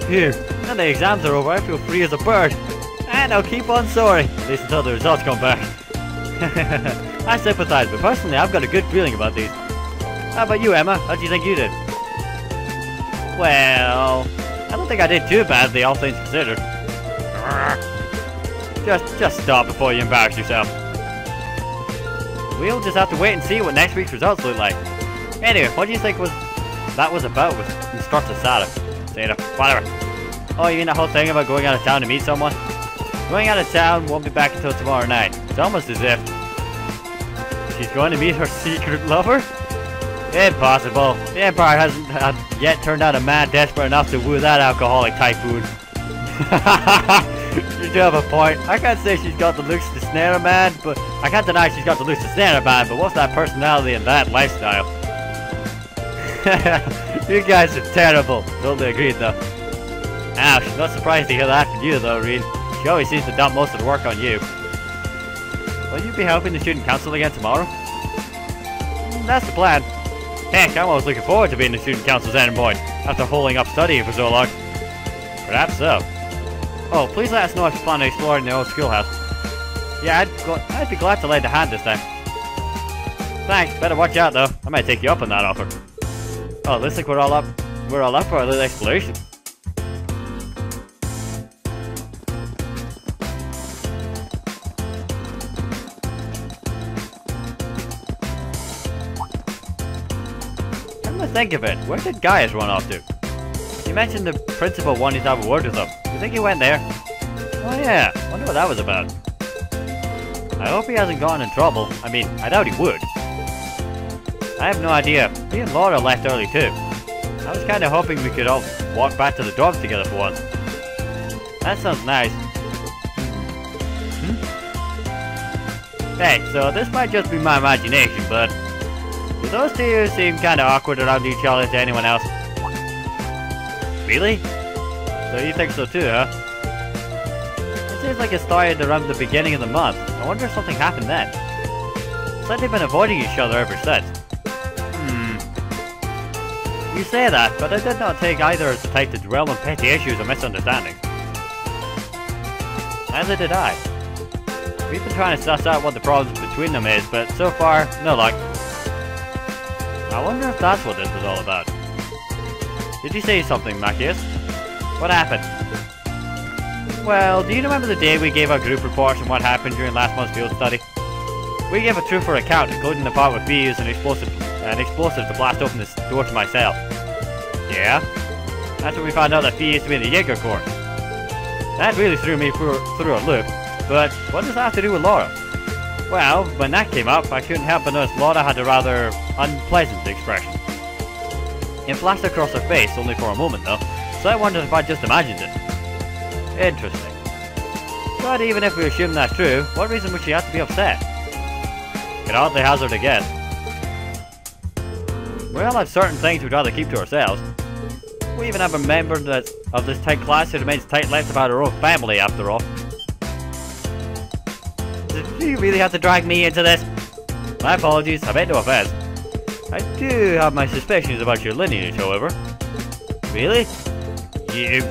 Phew, now the exams are over, I feel free as a bird. And I'll keep on soaring, at least until the results come back. I sympathize, but personally I've got a good feeling about these. How about you, Emma? How do you think you did? Well, I don't think I did too badly, all things considered. Just stop before you embarrass yourself. We'll just have to wait and see what next week's results look like. Anyway, what do you think that was about with Instructor Sarah? Whatever. Oh, you mean that whole thing about going out of town to meet someone? Going out of town, won't be back until tomorrow night. It's almost as if she's going to meet her secret lover? Impossible. The Empire hasn't yet turned out a man desperate enough to woo that alcoholic typhoon. You do have a point. I can't say she's got the looks to snare a man, but I can't deny she's got the looks to snare a man, but what's that personality and that lifestyle? You guys are terrible. Totally agreed though. Ouch, not surprised to hear that from you though, Reed. She always seems to dump most of the work on you. Will you be helping the student council again tomorrow? That's the plan. Heck, I'm always looking forward to being the student council's endpoint, after holding up studying for so long. Perhaps so. Oh, please let us know if you plan on exploring the old schoolhouse. Yeah, I'd be glad to lend a hand this time. Thanks, better watch out though. I might take you up on that offer. Oh, looks like we're all up for a little exploration. Come to think of it, where did Gaius run off to? You mentioned the principal wanted to have a word with him. Do you think he went there? Oh yeah, wonder what that was about. I hope he hasn't gotten in trouble. I mean, I doubt he would. I have no idea. Me and Laura left early too. I was kinda hoping we could all walk back to the dorms together for once. That sounds nice. Hey, so this might just be my imagination, but do those two seem kinda awkward around each other to anyone else? Really? So you think so too, huh? It seems like it started around the beginning of the month. I wonder if something happened then. It's like they've been avoiding each other ever since. You say that, but I did not take either as the type to dwell on petty issues or misunderstandings. Neither did I. We've been trying to suss out what the problem between them is, but so far, no luck. I wonder if that's what this was all about. Did you say something, Macias? What happened? Well, do you remember the day we gave our group reports on what happened during last month's field study? We gave a truthful account, including the part with Bees and explosive to blast open this door to my cell. Yeah? That's when we found out that Fee used to be in the Jaeger Corps. That really threw me through a loop, but what does that have to do with Laura? Well, when that came up, I couldn't help but notice Laura had a rather unpleasant expression. It flashed across her face only for a moment though, so I wondered if I just imagined it. Interesting. But even if we assume that's true, what reason would she have to be upset? Can hardly hazard a guess. We all have certain things we'd rather keep to ourselves. We even have a member of this tight class who remains tight-lipped about her own family, after all. Do you really have to drag me into this? My apologies, I meant no offense. I do have my suspicions about your lineage, however. Really? You...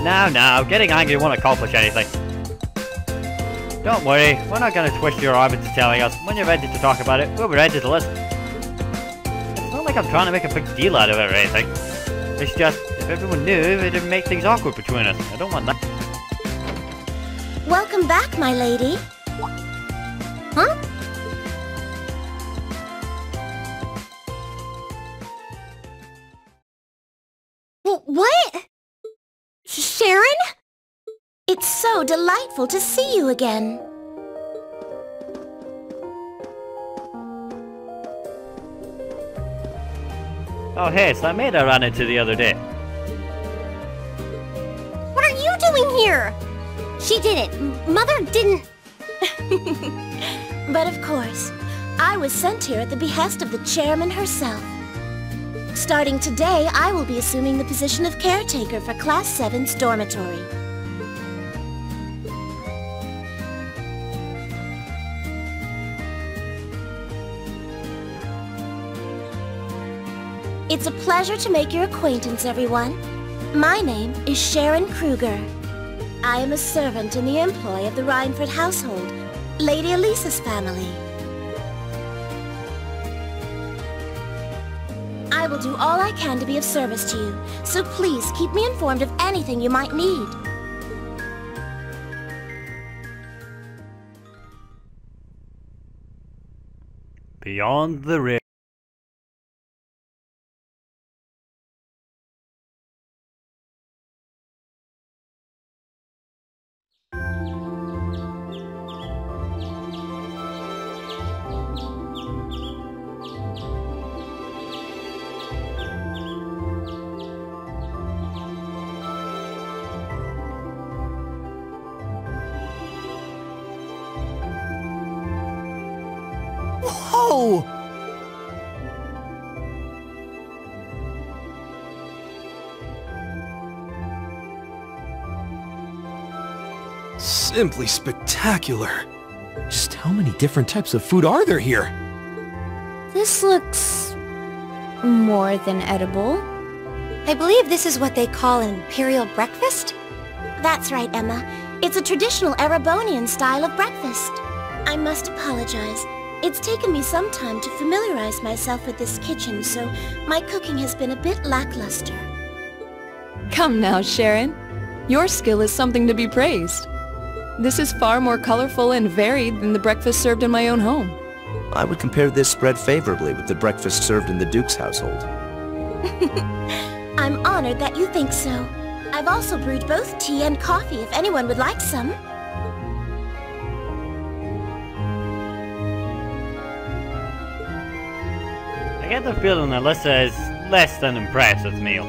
Now, getting angry won't accomplish anything. Don't worry, we're not going to twist your arm into telling us. When you're ready to talk about it, we'll be ready to listen. It's not like I'm trying to make a big deal out of it or anything. It's just, if everyone knew, it'd make things awkward between us. I don't want that. Welcome back, my lady. Huh? What? Sharon? It's so delightful to see you again. Oh hey, it's that maid I ran into the other day. What are you doing here? She didn't. Mother didn't. But of course, I was sent here at the behest of the chairman herself. Starting today, I will be assuming the position of caretaker for Class 7's dormitory. It's a pleasure to make your acquaintance, everyone. My name is Sharon Kruger. I am a servant in the employ of the Rhineford household, Lady Elisa's family. I will do all I can to be of service to you, so please keep me informed of anything you might need. Beyond the river. Whoa! Simply spectacular. Just how many different types of food are there here? This looks more than edible. I believe this is what they call an imperial breakfast? That's right, Emma. It's a traditional Erebonian style of breakfast. I must apologize. It's taken me some time to familiarize myself with this kitchen, so my cooking has been a bit lackluster. Come now, Sharon. Your skill is something to be praised. This is far more colorful and varied than the breakfast served in my own home. I would compare this spread favorably with the breakfast served in the Duke's household. I'm honored that you think so. I've also brewed both tea and coffee if anyone would like some. I get the feeling Alyssa is less than impressed with the meal.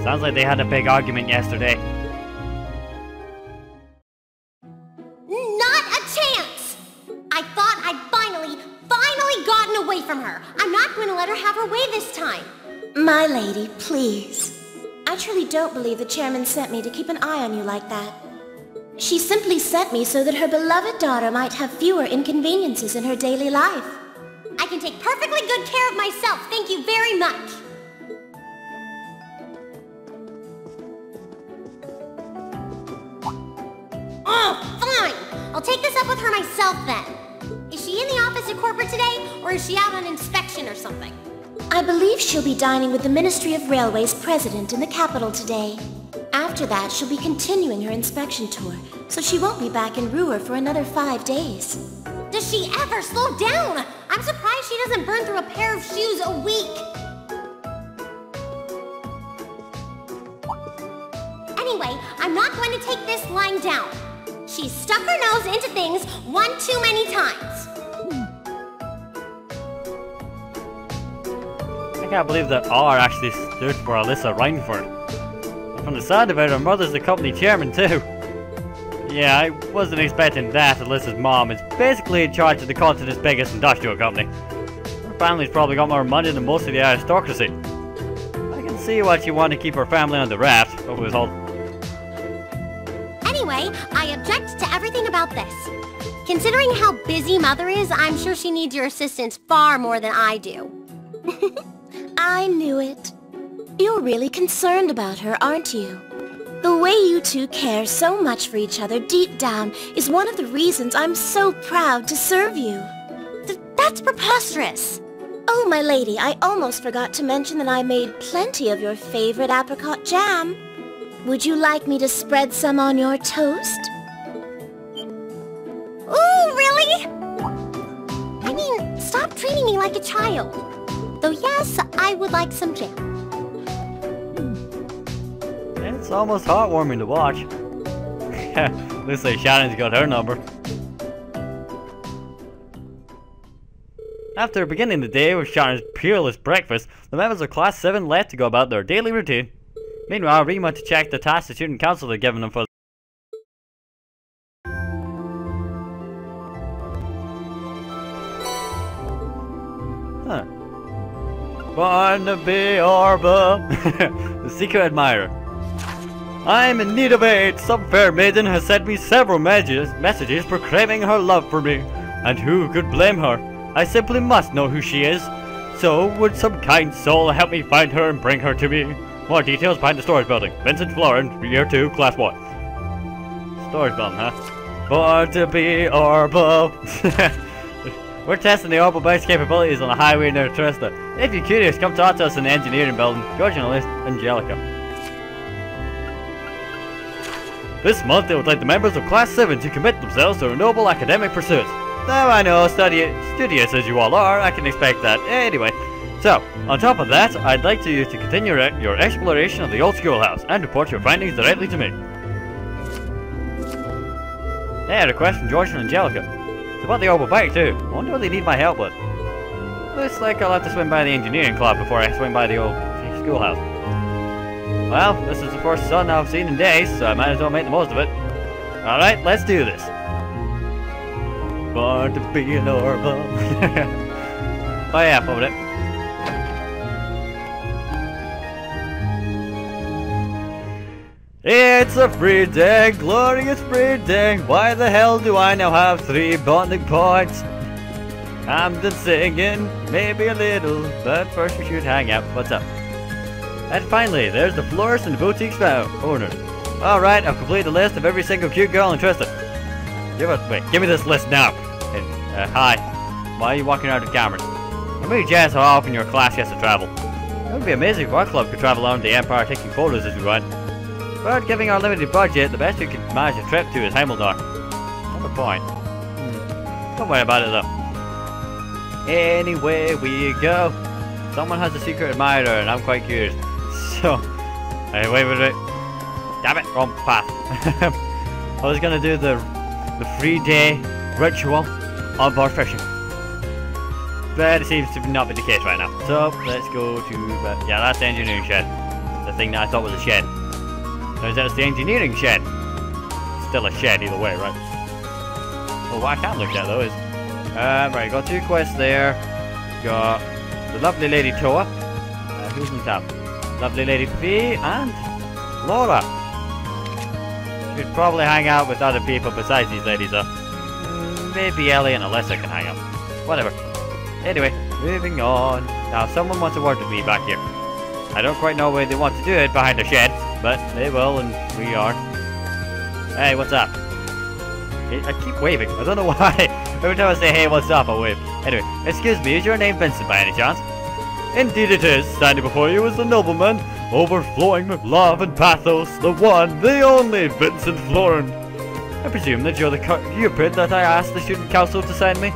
Sounds like they had a big argument yesterday. Not a chance! I thought I'd finally gotten away from her. I'm not going to let her have her way this time. My lady, please. I truly don't believe the chairman sent me to keep an eye on you like that. She simply sent me so that her beloved daughter might have fewer inconveniences in her daily life. I can take perfectly good care of myself, thank you very much. Oh, fine! I'll take this up with her myself then. Is she in the office at corporate today, or is she out on inspection or something? I believe she'll be dining with the Ministry of Railways president in the capital today. After that, she'll be continuing her inspection tour, so she won't be back in Ruhr for another 5 days. Does she ever slow down? I'm surprised she doesn't burn through a pair of shoes a week. Anyway, I'm not going to take this lying down. She's stuck her nose into things one too many times. I can't believe that R actually stood for Alyssa Rhineford. And from the sound of it, her mother's the company chairman too. Yeah, I wasn't expecting that. Alyssa's mom is basically in charge of the continent's biggest industrial company. Her family's probably got more money than most of the aristocracy. I can see why she wanted to keep her family on the wraps, but it was all... Anyway, I object to everything about this. Considering how busy Mother is, I'm sure she needs your assistance far more than I do. I knew it. You're really concerned about her, aren't you? The way you two care so much for each other deep down is one of the reasons I'm so proud to serve you. That's preposterous. Oh, my lady, I almost forgot to mention that I made plenty of your favorite apricot jam. Would you like me to spread some on your toast? Ooh, really? I mean, stop treating me like a child. Though yes, I would like some jam. It's almost heartwarming to watch. Looks like Shannon's got her number. After beginning the day with Shannon's peerless breakfast, the members of Class 7 left to go about their daily routine. Meanwhile, Reem went to check the task the student council had given them for Barnaby Arba, the secret admirer. I'm in need of aid. Some fair maiden has sent me several messages proclaiming her love for me. And who could blame her? I simply must know who she is. So, would some kind soul help me find her and bring her to me? More details behind the storage building. Vincent Florin, year 2, class 1. Storage building, huh? Born to be Orbo. We're testing the Orbo bike's capabilities on a highway near Trista. If you're curious, come talk to us in the engineering building. George and Angelica. This month they would like the members of Class 7 to commit themselves to a noble academic pursuit. Now I know, studious as you all are, I can expect that. Anyway, so, on top of that, I'd like you to continue your exploration of the old schoolhouse and report your findings directly to me. Hey, a request from George and Angelica. It's about the Orbo bike too. I wonder what they need my help with. Looks like I'll have to swing by the engineering club before I swing by the old schoolhouse. Well, this is the first sun I've seen in days, so I might as well make the most of it. Alright, let's do this. Born to be an Orbo. Oh yeah, over it. It's a free day, glorious free day. Why the hell do I now have 3 bonding points? I'm done singing, maybe a little, but first we should hang out. What's up? And finally, there's the florist and the boutique's owner. Alright, I've completed the list of every single cute girl in Trista. Give me this list now. Hi. Why are you walking around with cameras? I'm really jealous how often your class gets to travel. It would be amazing if our club could travel around the Empire taking photos as we went. But given our limited budget, the best we can manage a trip to is Heimeldorf. Not a point. Don't worry about it though. Anyway we go. Someone has a secret admirer and I'm quite curious. So, hey, wait. Damn it, wrong path. I was gonna do the free day ritual on board fishing. But it seems to not be the case right now. So, let's go to, yeah, that's the engineering shed. The thing that I thought was a shed. Turns out it's the engineering shed. Still a shed either way, right? Well, what I can look at though is, right, got 2 quests there. Got the lovely lady Toa. Who's on top? Lovely lady Fee and Laura. Should probably hang out with other people besides these ladies though. Maybe Ellie and Alyssa can hang out. Whatever. Anyway, moving on. Now someone wants to word with me back here. I don't quite know where they want to do it behind the shed, but they will and we are. Hey, what's up? I keep waving. I don't know why. Every time I say hey, what's up, I wave. Anyway, excuse me, is your name Vincent by any chance? Indeed it is. Standing before you is the nobleman, overflowing with love and pathos, the one, the only Vincent Florin. I presume that you're the cupid that I asked the student council to send me?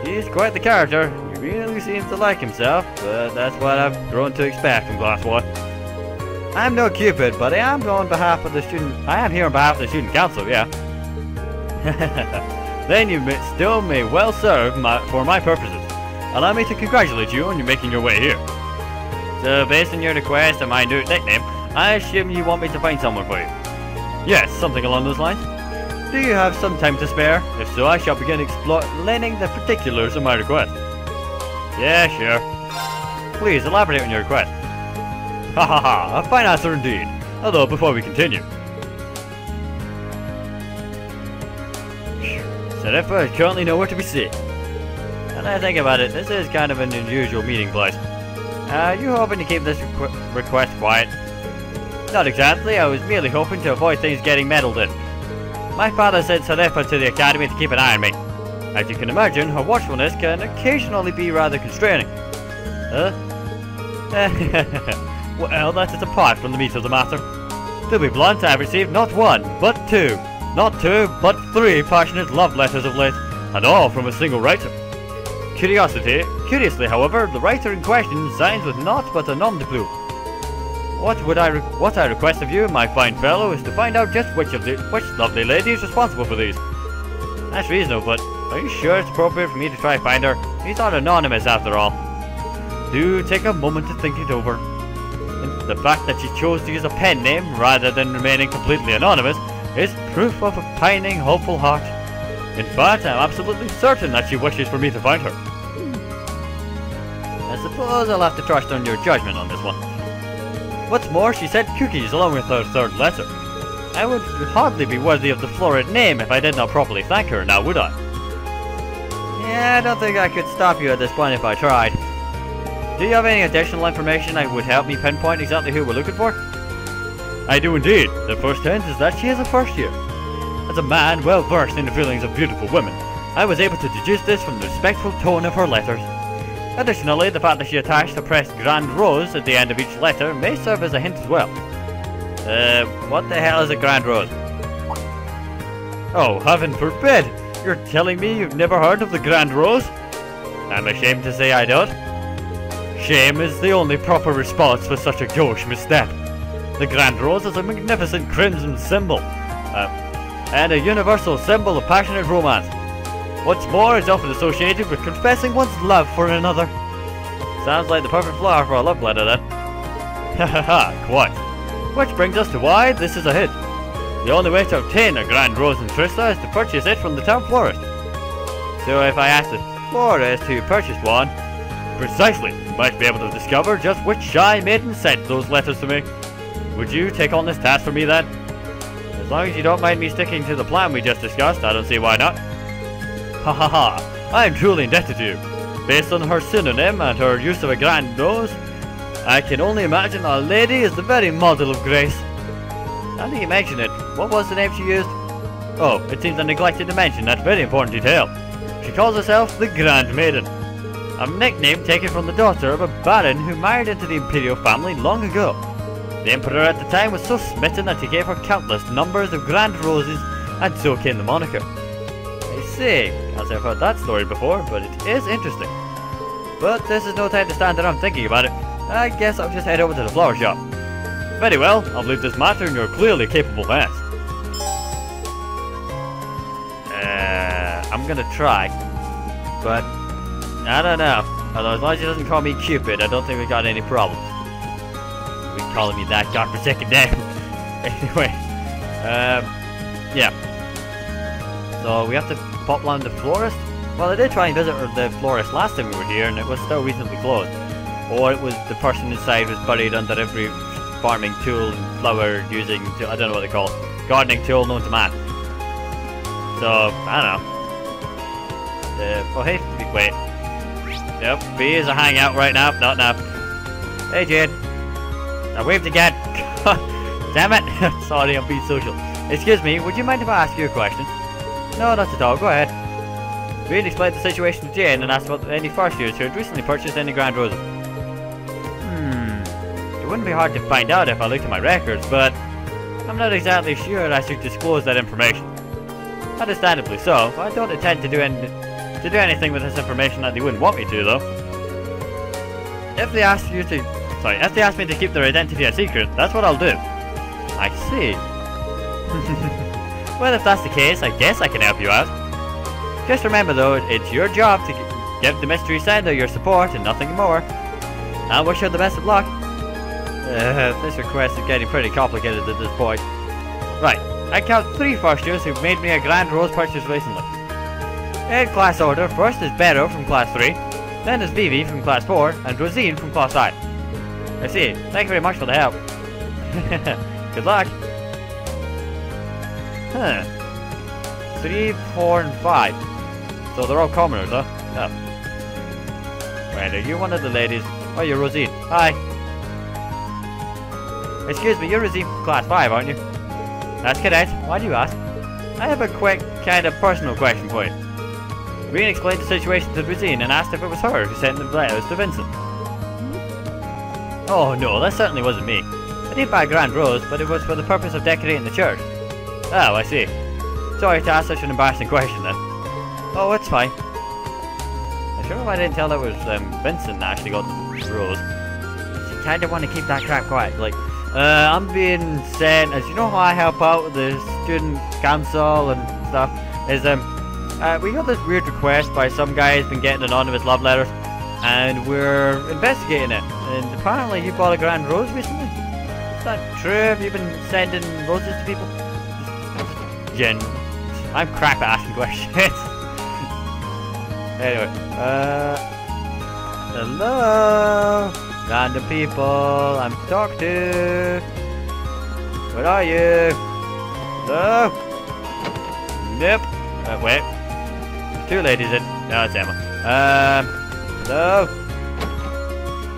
He's quite the character. He really seems to like himself, but that's what I've grown to expect from Class 1. I'm no cupid, but I am on behalf of the student. I am here on behalf of the student council, yeah. Then you still may well serve for my purposes. Allow me to congratulate you on making your way here. So, based on your request and my new nickname, I assume you want me to find someone for you. Yes, something along those lines. Do you have some time to spare? If so, I shall begin explaining the particulars of my request. Yeah, sure. Please elaborate on your request. Ha ha ha, a fine answer indeed. Although, before we continue. Serifa is currently nowhere to be seen. And I think about it, this is kind of an unusual meeting place. Are you hoping to keep this request quiet? Not exactly, I was merely hoping to avoid things getting meddled in. My father sent Serifa to the academy to keep an eye on me. As you can imagine, her watchfulness can occasionally be rather constraining. Huh? Well, that is apart from the meat of the matter. To be blunt, I have received not 1, but 2. Not 2, but 3 passionate love letters of late, and all from a single writer. Curiously, however, the writer in question signs with naught but a nom de plume. What I request of you, my fine fellow, is to find out just which lovely lady is responsible for these. That's reasonable, but are you sure it's appropriate for me to try to find her? He's not anonymous after all. Do take a moment to think it over. And the fact that she chose to use a pen name rather than remaining completely anonymous is proof of a pining, hopeful heart. In fact, I'm absolutely certain that she wishes for me to find her. I suppose I'll have to trust on your judgment on this one. What's more, she said cookies along with her 3rd letter. I would hardly be worthy of the florid name if I did not properly thank her, now would I? Yeah, I don't think I could stop you at this point if I tried. Do you have any additional information that would help me pinpoint exactly who we're looking for? I do indeed. The first hint is that she is a first year. As a man well versed in the feelings of beautiful women, I was able to deduce this from the respectful tone of her letters. Additionally, the fact that she attached a pressed grand rose at the end of each letter may serve as a hint as well. What the hell is a grand rose? Oh, heaven forbid! You're telling me you've never heard of the grand rose? I'm ashamed to say I don't. Shame is the only proper response for such a gauche misstep. The grand rose is a magnificent crimson symbol, and a universal symbol of passionate romance. What's more, it's often associated with confessing one's love for another. Sounds like the perfect flower for a love letter then. Hahaha, quite. Which brings us to why this is a hit. The only way to obtain a grand rose in Trista is to purchase it from the town florist. So if I asked the florist who purchased one, precisely, you might be able to discover just which shy maiden sent those letters to me. Would you take on this task for me then? As long as you don't mind me sticking to the plan we just discussed, I don't see why not. Ha ha ha, I am truly indebted to you. Based on her synonym and her use of a grand rose, I can only imagine our lady is the very model of grace. Now that you mention it, what was the name she used? Oh, it seems I neglected to mention that very important detail. She calls herself the Grand Maiden, a nickname taken from the daughter of a baron who married into the imperial family long ago. The emperor at the time was so smitten that he gave her countless numbers of grand roses, and so came the moniker. I see, as I've heard that story before, but it is interesting. But this is no time to stand around thinking about it. I guess I'll just head over to the flower shop. Very well, I'll leave this matter in your clearly capable hands. I'm gonna try, but I don't know. Although as long as he doesn't call me Cupid, I don't think we got any problems. We calling me that godforsaken name. Anyway, yeah. So we have to pop down the florist. Well, I did try and visit the florist last time we were here, and it was still reasonably closed. Or it was the person inside was buried under every farming tool and flower using tool, I don't know what they call it, gardening tool known to man. So I don't know. Oh hey, wait. Yep, B is a hangout right now. Not now. Hey Jade. I waved again. Damn it. Sorry, I'm being social. Excuse me, would you mind if I ask you a question? No, not at all. Go ahead. Reed explained the situation to Jane and asked about any first years who had recently purchased any grand roses. It wouldn't be hard to find out if I looked at my records, but I'm not exactly sure I should disclose that information. Understandably so. I don't intend to do anything with this information that they wouldn't want me to, though. If they ask me to keep their identity a secret, that's what I'll do. I see. Well, if that's the case, I guess I can help you out. Just remember, though, it's your job to give the mystery sender your support and nothing more. I wish her the best of luck. This request is getting pretty complicated at this point. Right, I count 3 first years who've made me a grand rose purchase recently. In class order, first is Beto from class 3, then is Vivi from class 4, and Rosine from class 5. I see, thank you very much for the help. Good luck. 3, 4, and 5. So they're all commoners, huh? Oh. Wait, are you one of the ladies? Oh, you're Rosine. Hi. Excuse me, you're Rosine from class 5, aren't you? That's correct. Why do you ask? I have a quick, kind of personal question for you. Reen explained the situation to Rosine and asked if it was her who sent the letters to Vincent. Oh no, that certainly wasn't me. I did buy a grand rose, but it was for the purpose of decorating the church. Oh, I see. Sorry to ask such an embarrassing question then. Oh, it's fine. I'm sure if I didn't tell that it was Vincent that actually got the rose. She kinda want to keep that crap quiet. Like, I'm being sent, as you know how I help out with the student council and stuff, is we got this weird request by some guy who's been getting anonymous love letters, and we're investigating it. And apparently you bought a grand rose recently? Is that true? Have you been sending roses to people? Jen, I'm crap at asking questions. Anyway, hello? Random people I'm to talk to. Where are you? Hello? Nope. Wait. There's 2 ladies in. No, it's Emma. Hello?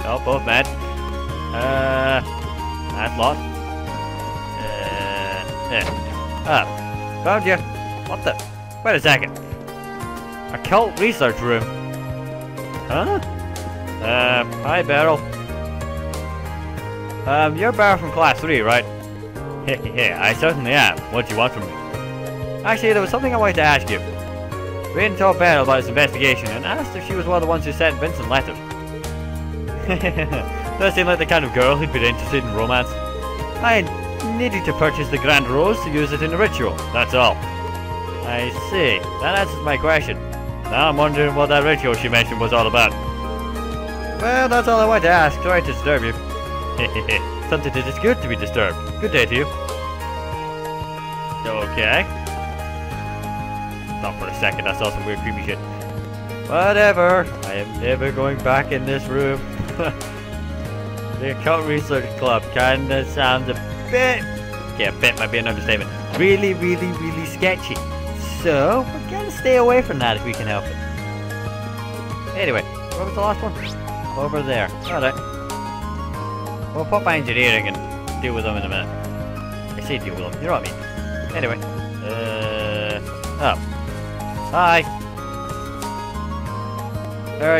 Oh, both mad. That's lost. Ah, found you. What the? Wait a second. A cult research room. Huh? Hi, Beryl. You're Beryl from class 3, right? Yeah, I certainly am. What do you want from me? Actually, there was something I wanted to ask you. Rain told Beryl about his investigation and asked if she was one of the ones who sent Vincent letters. Does seem like the kind of girl who'd be interested in romance. I needed to purchase the Grand Rose to use it in a ritual, that's all. I see. That answers my question. Now I'm wondering what that ritual she mentioned was all about. Well, that's all I wanted to ask. Sorry to disturb you. Something that is good to be disturbed. Good day to you. Okay. Thought for a second I saw some weird creepy shit. Whatever. I am never going back in this room. The Occult Research Club kinda sounds a bit... Yeah, bit might be an understatement. Really, really, really sketchy. So, we're gonna stay away from that if we can help it. Anyway, where was the last one? Over there. Alright. We'll pop by engineering and deal with them in a minute. I say deal with them, you know what I mean. Anyway. Oh. Hi.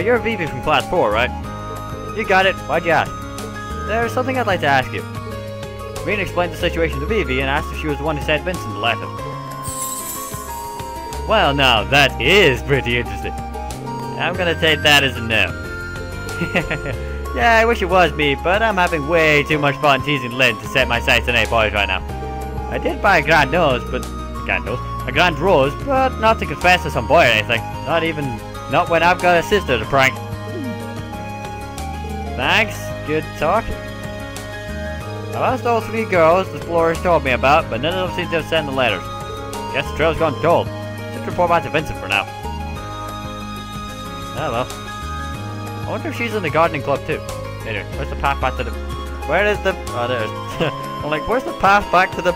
You're Vivi from class 4, right? You got it. Why'd you ask? There's something I'd like to ask you. Reen explained the situation to Vivi and asked if she was the one who sent Vincent the letter. Well, now that is pretty interesting. I'm gonna take that as a no. Yeah, I wish it was me, but I'm having way too much fun teasing Lynn to set my sights on 8 boys right now. I did buy a grand rose, but not to confess to some boy or anything. Not when I've got a sister to prank. Thanks, good talk. I've asked all 3 girls the florist told me about, but none of them seem to have sent the letters. Guess the trail's gone cold. Just report back to Vincent for now. Oh well. I wonder if she's in the gardening club too. Anyway, where's the path back to the... Where is the... Oh, there it is. I'm like, where's the path back to the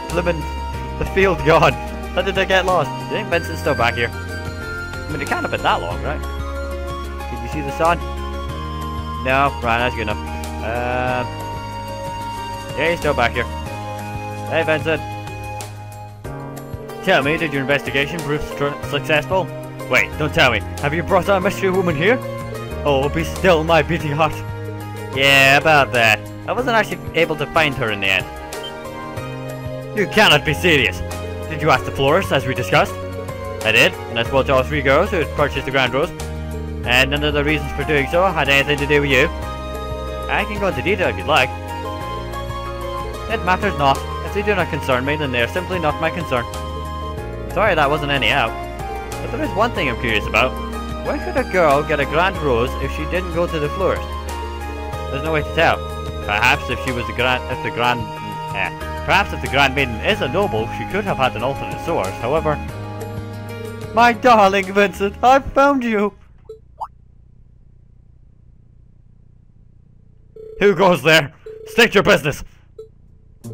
field gone? How did I get lost? Do you think Vincent's still back here? I mean, it can't have been that long, right? Did you see the sun? No, right, that's good enough. Yeah, he's still back here. Hey, Vincent. Tell me, did your investigation prove successful? Wait, don't tell me. Have you brought our mystery woman here? Oh, be still, my beating heart. Yeah, about that. I wasn't actually able to find her in the end. You cannot be serious. Did you ask the florist, as we discussed? I did, and I spoke to all 3 girls who had purchased the Grand Rose. And none of the reasons for doing so had anything to do with you. I can go into detail if you'd like. It matters not. If they do not concern me, then they are simply not my concern. Sorry that wasn't any help. But there is one thing I'm curious about. When could a girl get a Grand Rose if she didn't go to the florist? There's no way to tell. Perhaps if the Grand Maiden is a noble, she could have had an alternate source. However, my darling Vincent, I've found you. Who goes there? Stick to your business.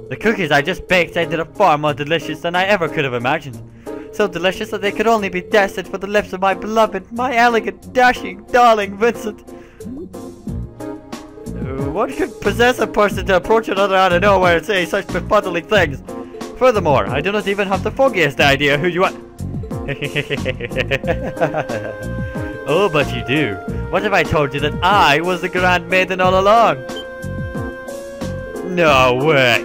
The cookies I just baked ended up far more delicious than I ever could have imagined. So delicious that they could only be destined for the lips of my beloved, my elegant, dashing, darling Vincent. What could possess a person to approach another out of nowhere and say such befuddling things? Furthermore, I do not even have the foggiest idea who you are. Oh, but you do. What if I told you that I was the Grand Maiden all along? No way.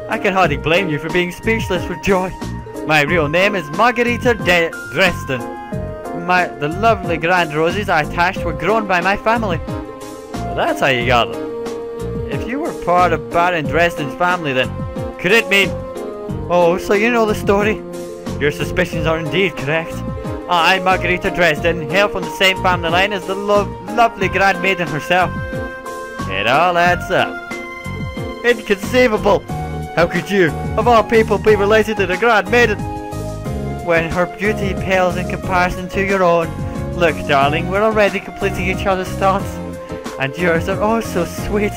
I can hardly blame you for being speechless with joy. My real name is Margarita Dresden. The lovely Grand Roses I attached were grown by my family. Well, that's how you got them. If you were part of Baron Dresden's family, then could it mean... Oh, so you know the story? Your suspicions are indeed correct. I, Margarita Dresden, hail from the same family line as the lovely Grand Maiden herself. It all adds up. Inconceivable! How could you, of all people, be related to the Grand Maiden? When her beauty pales in comparison to your own. Look, darling, we're already completing each other's thoughts. And yours are oh so sweet.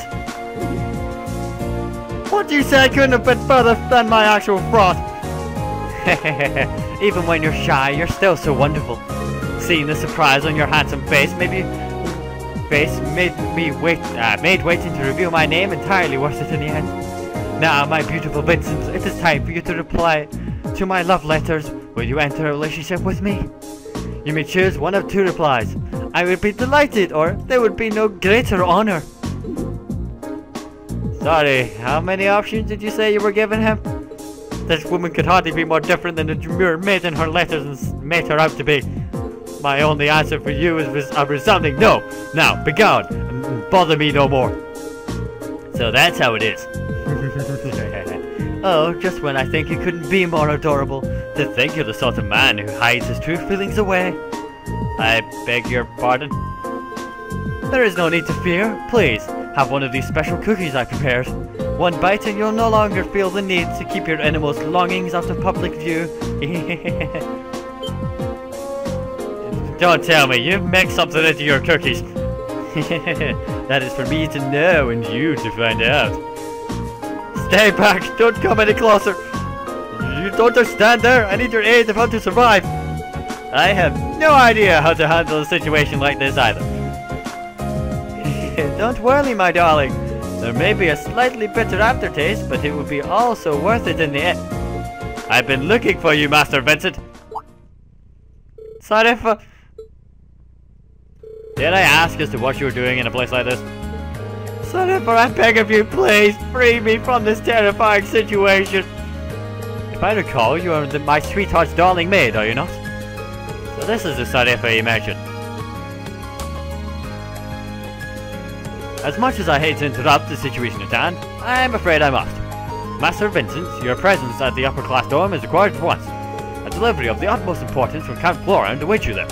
What do you say I couldn't have been further than my actual froth? Even when you're shy, you're still so wonderful. seeing the surprise on your handsome face made made waiting to reveal my name entirely worth it in the end. Now, my beautiful Vincent, it is time for you to reply to my love letters. Will you enter a relationship with me? You may choose one of two replies. I would be delighted, or there would be no greater honor. Sorry, how many options did you say you were giving him? This woman could hardly be more different than the demure maid in her letters and made her out to be. My only answer for you is a resounding no. Now, begone, and bother me no more. So that's how it is. Oh, just when I think you couldn't be more adorable. To think you're the sort of man who hides his true feelings away. I beg your pardon? There is no need to fear. Please, have one of these special cookies I prepared. One bite and you'll no longer feel the need to keep your innermost longings out of public view. Don't tell me, you've mixed something into your cookies. That is for me to know and you to find out. Stay back, don't come any closer. You don't just stand there, I need your aid if I'm to survive. I have no idea how to handle a situation like this either. Don't worry, my darling. There may be a slightly bitter aftertaste, but it will be all so worth it in the end. I've been looking for you, Master Vincent. Sorry for... Did I ask as to what you were doing in a place like this? Sorry for I beg of you, please, free me from this terrifying situation. If I recall, you are my sweetheart's darling maid, are you not? So this is the Sarefa you mentioned. As much as I hate to interrupt the situation at hand, I am afraid I must. Master Vincent, your presence at the upper class dorm is required at once. A delivery of the utmost importance from Count Florian awaits you there.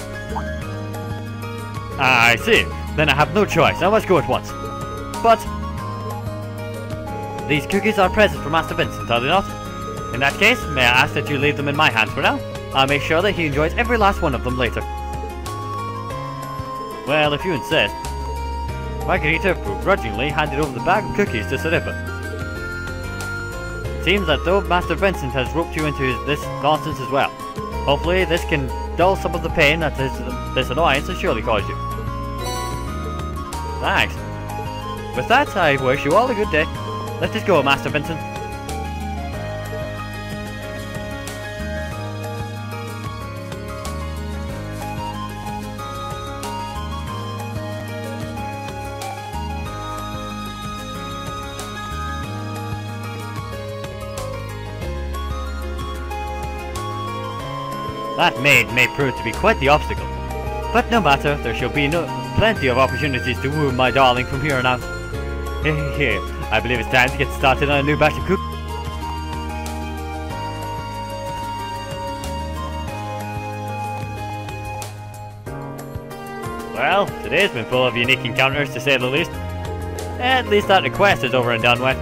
Ah, I see. Then I have no choice. I must go at once. But these cookies are presents for Master Vincent, are they not? In that case, may I ask that you leave them in my hands for now? I'll make sure that he enjoys every last one of them later. Well, if you insist. Margarita begrudgingly handed over the bag of cookies to Sarefa. It seems that though Master Vincent has roped you into this nonsense as well. Hopefully this can dull some of the pain that this annoyance has surely caused you. Thanks. With that, I wish you all a good day. Let us go, Master Vincent. That maid may prove to be quite the obstacle. But no matter, there shall be plenty of opportunities to woo my darling from here on out. Here, I believe it's time to get started on a new batch of cookies. Well, today's been full of unique encounters to say the least. At least that request is over and done with.